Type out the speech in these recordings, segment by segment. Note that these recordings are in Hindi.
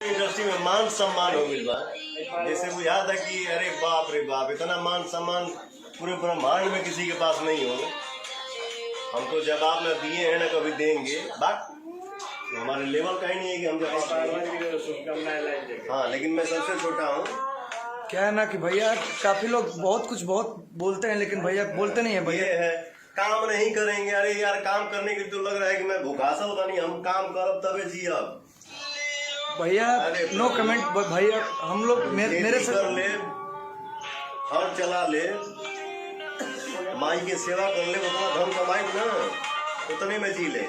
इंडस्ट्री में मान सम्मान हो गई बा, जैसे वो याद है कि अरे बाप रे बाप, इतना मान सम्मान पूरे ब्रह्मांड में किसी के पास नहीं होगा। हमको जवाब न दिए हैं, न कभी देंगे। बात हमारे लेवल का ही नहीं है कि हम जवाब। हाँ, लेकिन मैं सबसे छोटा हूँ। क्या है ना कि भैया काफी लोग बहुत कुछ बहुत बोलते हैं, लेकिन भैया बोलते नहीं है। भैया है काम नहीं करेंगे। अरे यार, काम करने के तो लग रहा है कि मैं भूखासा होता नहीं। हम काम करब तबे जियब भैया। नो कमेंट भैया। हम लोग मेरे से कर ले, हर चला ले, माई की सेवा कर ले, उतना धन कमाई ना, उतने में जी ले।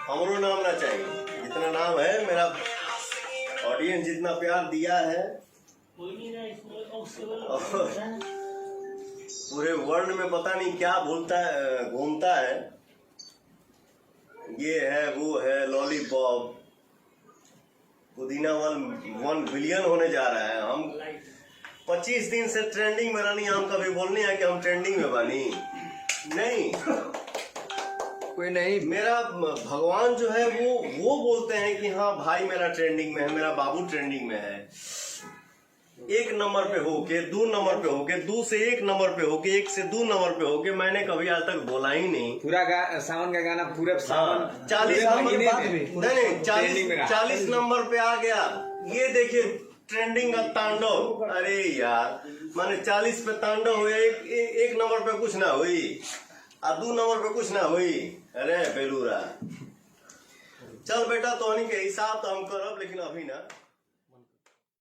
हमरो नाम ना चाहिए, जितना नाम है मेरा ऑडियंस जितना प्यार दिया है पूरे वर्ल्ड में पता नहीं क्या भूलता है, घूमता है। ये है, वो है, लॉलीपॉप पुदीना 1 बिलियन होने जा रहा है। हम 25 दिन से ट्रेंडिंग में रहनी। हम कभी बोलने हैं कि हम ट्रेंडिंग में बनी नहीं। कोई नहीं। मेरा भगवान जो है वो बोलते हैं कि हाँ भाई मेरा ट्रेंडिंग में है, मेरा बाबू ट्रेंडिंग में है। 1 नंबर पे होके 2 नंबर पे होके 2 से 1 नंबर पे होके 1 से 2 नंबर पे होके मैंने कभी आज तक बोला ही नहीं। पूरा सावन का गाना पूरा सावन 40 नंबर पे आ गया। ये देखिए ट्रेंडिंग का तांडव। अरे यार, माने 40 पे तांडव हुआ, एक नंबर पे कुछ ना हुई और 2 नंबर पे कुछ ना हुई। अरे बेलूरा, चल बेटा, तो के हिसाब तो हम करब, लेकिन अभी ना।